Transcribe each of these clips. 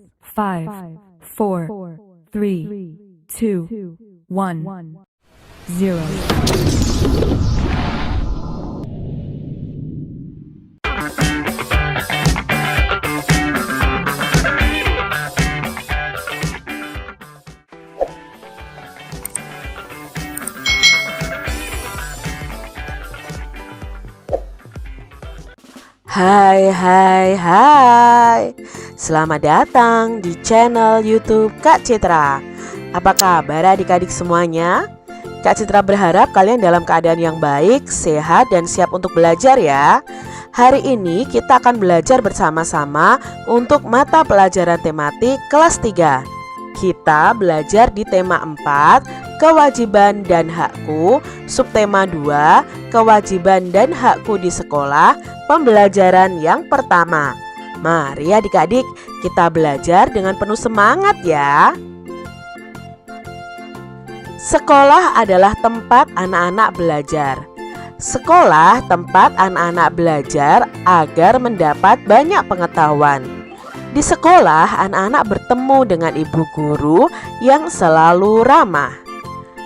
5, 4, 3, 2, 1, 0. Hai. Selamat datang di channel YouTube Kak Citra. Apa kabar adik-adik semuanya? Kak Citra berharap kalian dalam keadaan yang baik, sehat, dan siap untuk belajar ya. Hari ini kita akan belajar bersama-sama untuk mata pelajaran tematik kelas 3. Kita belajar di tema 4, kewajiban dan hakku, subtema 2, kewajiban dan hakku di sekolah, pembelajaran yang pertama. Mari adik-adik kita belajar dengan penuh semangat ya. Sekolah adalah tempat anak-anak belajar. Sekolah tempat anak-anak belajar agar mendapat banyak pengetahuan. Di sekolah anak-anak bertemu dengan ibu guru yang selalu ramah.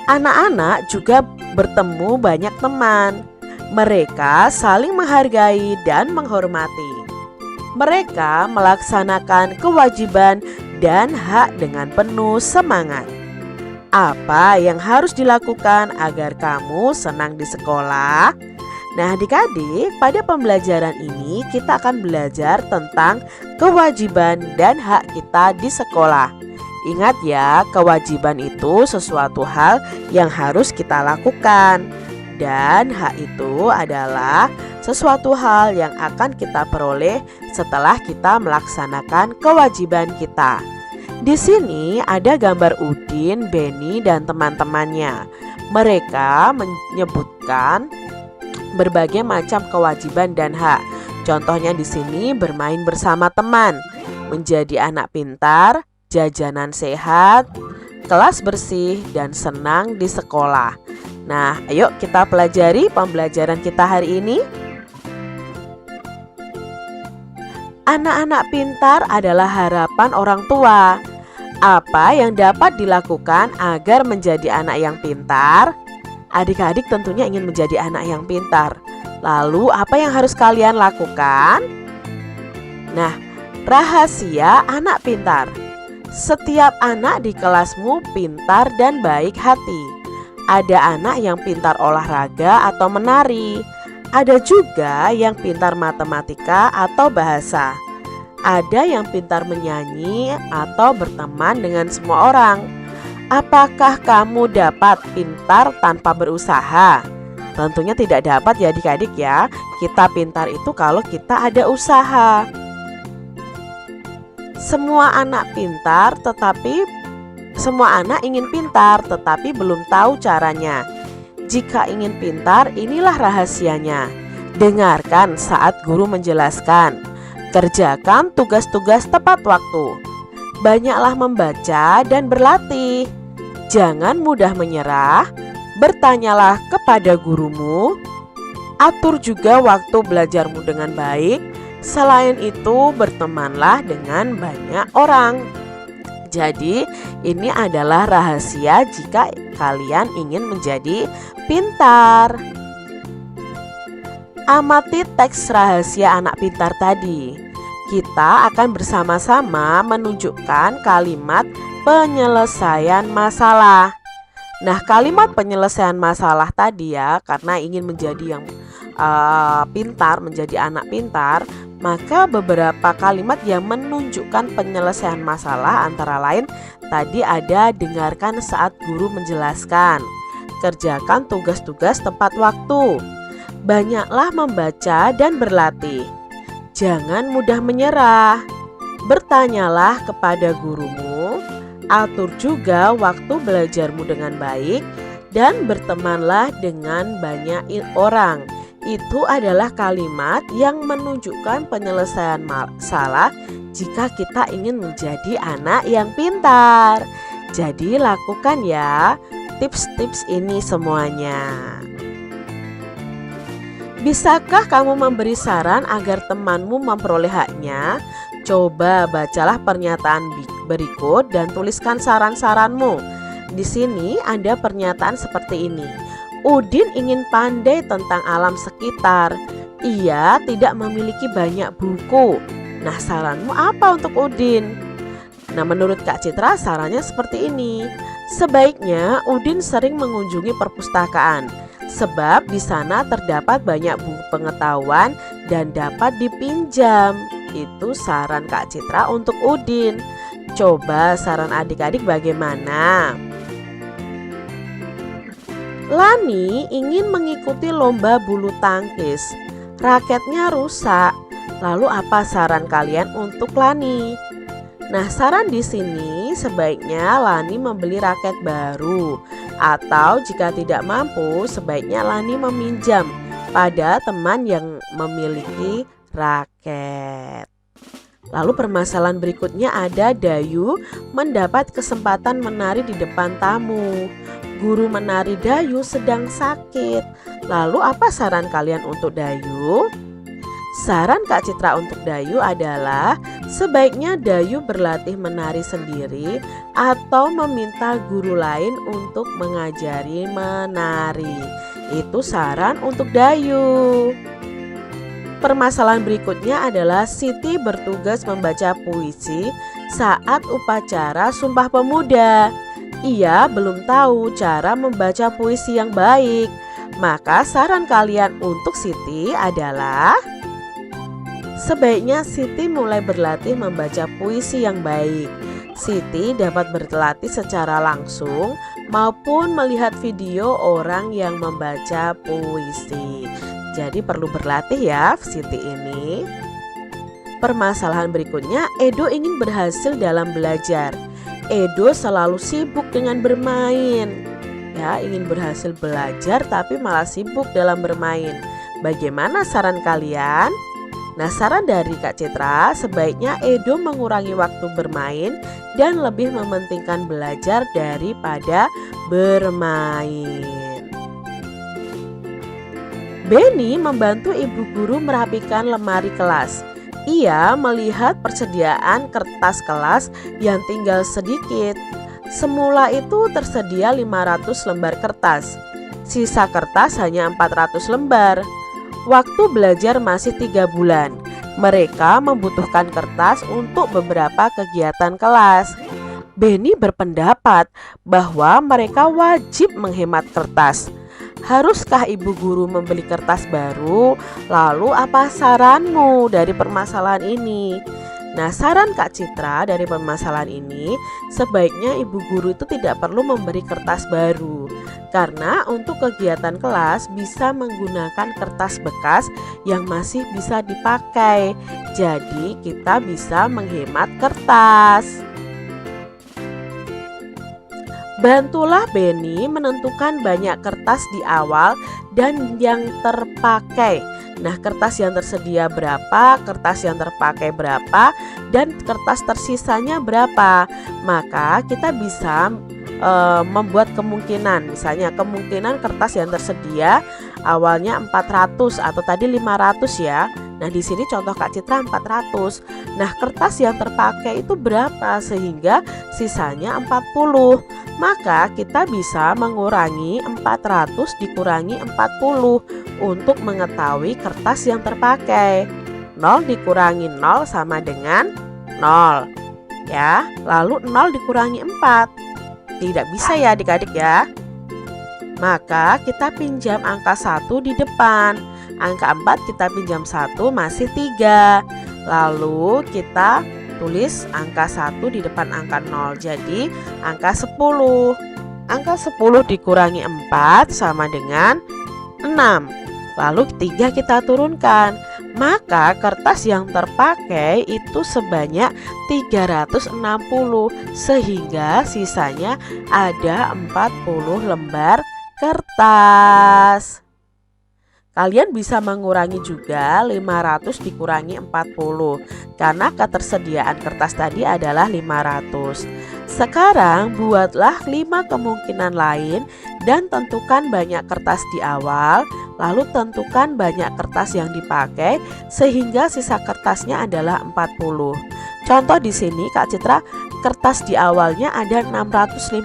Anak-anak juga bertemu banyak teman. Mereka saling menghargai dan menghormati. Mereka melaksanakan kewajiban dan hak dengan penuh semangat. Apa yang harus dilakukan agar kamu senang di sekolah? Nah adik-adik, pada pembelajaran ini kita akan belajar tentang kewajiban dan hak kita di sekolah. Ingat ya, kewajiban itu sesuatu hal yang harus kita lakukan. Dan hak itu adalah sesuatu hal yang akan kita peroleh setelah kita melaksanakan kewajiban kita. Di sini ada gambar Udin, Beni, dan teman-temannya. Mereka menyebutkan berbagai macam kewajiban dan hak. Contohnya di sini bermain bersama teman, menjadi anak pintar, jajanan sehat, kelas bersih, dan senang di sekolah. Nah, ayo kita pelajari pembelajaran kita hari ini. Anak-anak pintar adalah harapan orang tua. Apa yang dapat dilakukan agar menjadi anak yang pintar? Adik-adik tentunya ingin menjadi anak yang pintar. Lalu, apa yang harus kalian lakukan? Nah, rahasia anak pintar. Setiap anak di kelasmu pintar dan baik hati. Ada anak yang pintar olahraga atau menari. Ada juga yang pintar matematika atau bahasa. Ada yang pintar menyanyi atau berteman dengan semua orang. Apakah kamu dapat pintar tanpa berusaha? Tentunya tidak dapat ya adik-adik ya. Kita pintar itu kalau kita ada usaha. Semua anak ingin pintar tetapi belum tahu caranya. Jika ingin pintar, inilah rahasianya. Dengarkan saat guru menjelaskan. Kerjakan tugas-tugas tepat waktu. Banyaklah membaca dan berlatih. Jangan mudah menyerah. Bertanyalah kepada gurumu. Atur juga waktu belajarmu dengan baik. Selain itu, bertemanlah dengan banyak orang. Jadi, ini adalah rahasia jika kalian ingin menjadi pintar. Amati teks rahasia anak pintar tadi. Kita akan bersama-sama menunjukkan kalimat penyelesaian masalah. Nah, kalimat penyelesaian masalah tadi ya, karena ingin menjadi yang pintar, menjadi anak pintar, maka beberapa kalimat yang menunjukkan penyelesaian masalah antara lain tadi ada dengarkan saat guru menjelaskan, kerjakan tugas-tugas tepat waktu, banyaklah membaca dan berlatih, jangan mudah menyerah, bertanyalah kepada gurumu, atur juga waktu belajarmu dengan baik, dan bertemanlah dengan banyak orang. Itu adalah kalimat yang menunjukkan penyelesaian masalah jika kita ingin menjadi anak yang pintar. Jadi lakukan ya tips-tips ini semuanya. Bisakah kamu memberi saran agar temanmu memperoleh haknya? Coba bacalah pernyataan berikut dan tuliskan saran-saranmu. Di sini ada pernyataan seperti ini. Udin ingin pandai tentang alam sekitar. Ia tidak memiliki banyak buku. Nah, saranmu apa untuk Udin? Nah, menurut Kak Citra sarannya seperti ini. Sebaiknya Udin sering mengunjungi perpustakaan, sebab di sana terdapat banyak buku pengetahuan dan dapat dipinjam. Itu saran Kak Citra untuk Udin. Coba saran adik-adik bagaimana? Lani ingin mengikuti lomba bulu tangkis. Raketnya rusak. Lalu apa saran kalian untuk Lani? Nah, saran di sini sebaiknya Lani membeli raket baru, atau jika tidak mampu sebaiknya Lani meminjam pada teman yang memiliki raket. Lalu permasalahan berikutnya ada Dayu mendapat kesempatan menari di depan tamu. Guru menari Dayu sedang sakit. Lalu apa saran kalian untuk Dayu? Saran Kak Citra untuk Dayu adalah sebaiknya Dayu berlatih menari sendiri atau meminta guru lain untuk mengajari menari. Itu saran untuk Dayu. Permasalahan berikutnya adalah Siti bertugas membaca puisi saat upacara Sumpah Pemuda. Ia belum tahu cara membaca puisi yang baik. Maka saran kalian untuk Siti adalah sebaiknya Siti mulai berlatih membaca puisi yang baik. Siti dapat berlatih secara langsung maupun melihat video orang yang membaca puisi. Jadi perlu berlatih ya Siti ini. Permasalahan berikutnya, Edo ingin berhasil dalam belajar. Edo selalu sibuk dengan bermain. Ya, ingin berhasil belajar tapi malah sibuk dalam bermain. Bagaimana saran kalian? Nah, saran dari Kak Citra, sebaiknya Edo mengurangi waktu bermain dan lebih mementingkan belajar daripada bermain. Benny membantu ibu guru merapikan lemari kelas. Ia melihat persediaan kertas kelas yang tinggal sedikit. Semula itu tersedia 500 lembar kertas. Sisa kertas hanya 400 lembar. Waktu belajar masih 3 bulan. Mereka membutuhkan kertas untuk beberapa kegiatan kelas. Benny berpendapat bahwa mereka wajib menghemat kertas. Haruskah ibu guru membeli kertas baru? Lalu apa saranmu dari permasalahan ini? Nah, saran Kak Citra dari permasalahan ini, sebaiknya ibu guru itu tidak perlu memberi kertas baru. Karena untuk kegiatan kelas bisa menggunakan kertas bekas yang masih bisa dipakai. Jadi kita bisa menghemat kertas. Bantulah Benny menentukan banyak kertas di awal dan yang terpakai. Nah, kertas yang tersedia berapa, kertas yang terpakai berapa, dan kertas tersisanya berapa. Maka kita bisa membuat kemungkinan. Misalnya kemungkinan kertas yang tersedia awalnya 400 atau tadi 500 ya. Nah, di sini contoh Kak Citra 400. Nah, kertas yang terpakai itu berapa sehingga sisanya 40. Maka kita bisa mengurangi 400 dikurangi 40 untuk mengetahui kertas yang terpakai. 0 dikurangi 0 sama dengan 0. Ya, lalu 0 dikurangi 4. Tidak bisa ya adik-adik ya. Maka kita pinjam angka 1 di depan. Angka 4 kita pinjam 1 masih 3. Lalu kita tulis angka 1 di depan angka 0. Jadi angka 10. Angka 10 dikurangi 4 sama dengan 6. Lalu 3 kita turunkan. Maka kertas yang terpakai itu sebanyak 360 sehingga sisanya ada 40 lembar kertas. Kalian bisa mengurangi juga 500 dikurangi 40 karena ketersediaan kertas tadi adalah 500. Sekarang buatlah 5 kemungkinan lain dan tentukan banyak kertas di awal, lalu tentukan banyak kertas yang dipakai sehingga sisa kertasnya adalah 40. Contoh di sini Kak Citra, kertas di awalnya ada 650.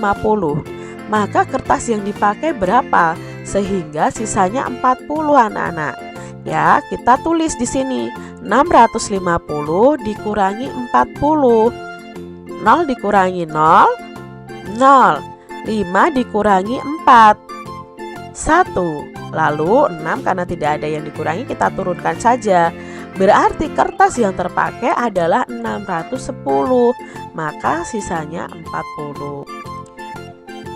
Maka kertas yang dipakai berapa? Sehingga sisanya 40 anak-anak. Ya, kita tulis di sini 650 dikurangi 40. 0 dikurangi 0, 0. 5 dikurangi 4, 1. Lalu 6 karena tidak ada yang dikurangi kita turunkan saja. Berarti kertas yang terpakai adalah 610, maka sisanya 40.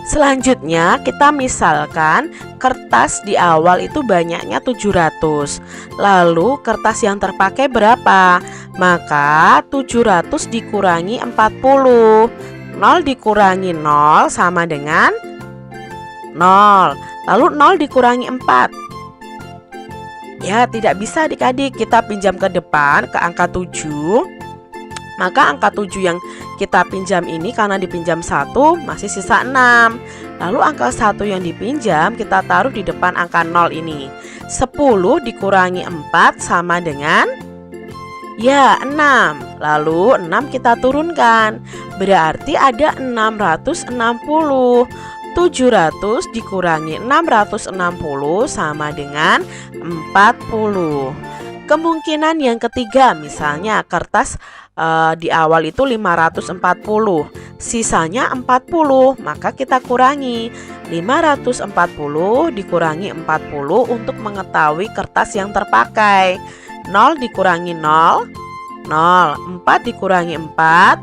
Selanjutnya kita misalkan kertas di awal itu banyaknya 700. Lalu kertas yang terpakai berapa? Maka 700 dikurangi 40. 0 dikurangi 0 sama dengan 0. Lalu 0 dikurangi 4. Ya, tidak bisa adik-adik, kita pinjam ke depan ke angka 7. Maka angka 7 yang kita pinjam ini karena dipinjam 1 masih sisa 6. Lalu angka 1 yang dipinjam kita taruh di depan angka 0 ini. 10 dikurangi 4 sama dengan ya 6. Lalu 6 kita turunkan. Berarti ada 660. 700 dikurangi 660 sama dengan 40. Kemungkinan yang ketiga, misalnya kertas di awal itu 540, sisanya 40, maka kita kurangi 540 dikurangi 40 untuk mengetahui kertas yang terpakai. 0 dikurangi 0, 0. 4 dikurangi 4,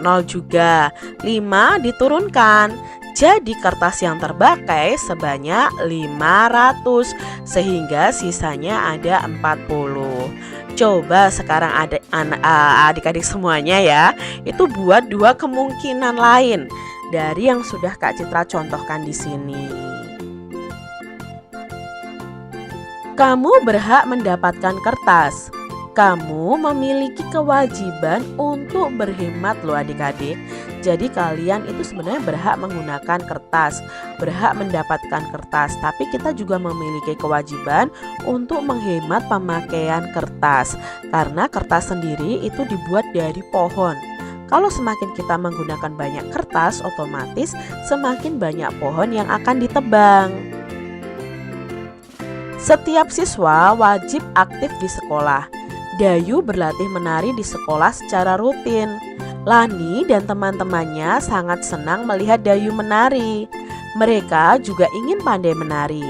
0 juga. 5 diturunkan. Jadi kertas yang terpakai sebanyak 500, sehingga sisanya ada 40. Coba sekarang adik-adik semuanya ya, itu buat dua kemungkinan lain dari yang sudah Kak Citra contohkan di sini. Kamu berhak mendapatkan kertas. Kamu memiliki kewajiban untuk berhemat loh adik-adik. Jadi kalian itu sebenarnya berhak menggunakan kertas, berhak mendapatkan kertas. Tapi kita juga memiliki kewajiban untuk menghemat pemakaian kertas. Karena kertas sendiri itu dibuat dari pohon. Kalau semakin kita menggunakan banyak kertas, otomatis semakin banyak pohon yang akan ditebang. Setiap siswa wajib aktif di sekolah. Dayu berlatih menari di sekolah secara rutin. Lani dan teman-temannya sangat senang melihat Dayu menari. Mereka juga ingin pandai menari.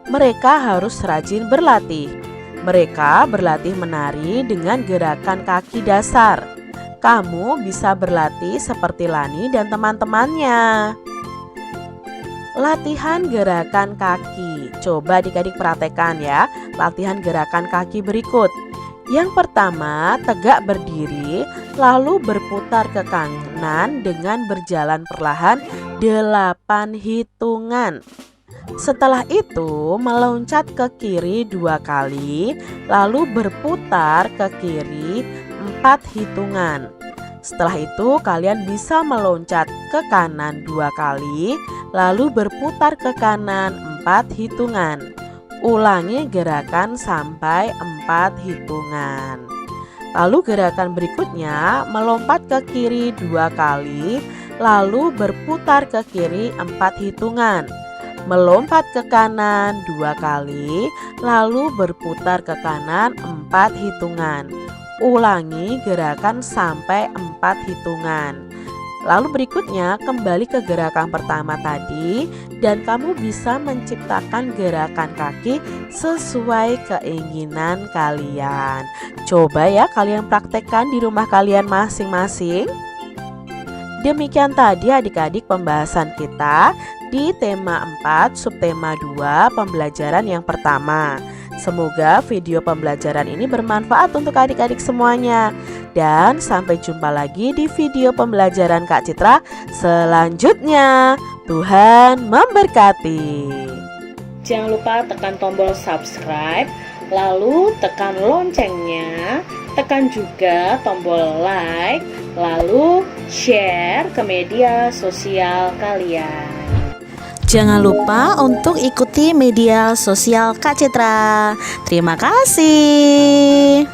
Mereka harus rajin berlatih. Mereka berlatih menari dengan gerakan kaki dasar. Kamu bisa berlatih seperti Lani dan teman-temannya. Latihan gerakan kaki. Coba adik-adik praktekkan ya. Latihan gerakan kaki berikut. Yang pertama, tegak berdiri, lalu berputar ke kanan dengan berjalan perlahan 8 hitungan. Setelah itu, meloncat ke kiri 2 kali, lalu berputar ke kiri 4 hitungan. Setelah itu, kalian bisa meloncat ke kanan 2 kali, lalu berputar ke kanan 4 hitungan. Ulangi gerakan sampai 4 hitungan. Lalu gerakan berikutnya melompat ke kiri 2 kali, lalu berputar ke kiri 4 hitungan. Melompat ke kanan 2 kali, lalu berputar ke kanan 4 hitungan. Ulangi gerakan sampai 4 hitungan. Lalu berikutnya kembali ke gerakan pertama tadi dan kamu bisa menciptakan gerakan kaki sesuai keinginan kalian. Coba ya kalian praktekkan di rumah kalian masing-masing. Demikian tadi adik-adik pembahasan kita di tema 4 subtema 2 pembelajaran yang pertama. Semoga video pembelajaran ini bermanfaat untuk adik-adik semuanya. Dan sampai jumpa lagi di video pembelajaran Kak Citra selanjutnya. Tuhan memberkati. Jangan lupa tekan tombol subscribe, lalu tekan loncengnya, tekan juga tombol like, lalu share ke media sosial kalian. Jangan lupa untuk ikuti media sosial Kak Citra. Terima kasih.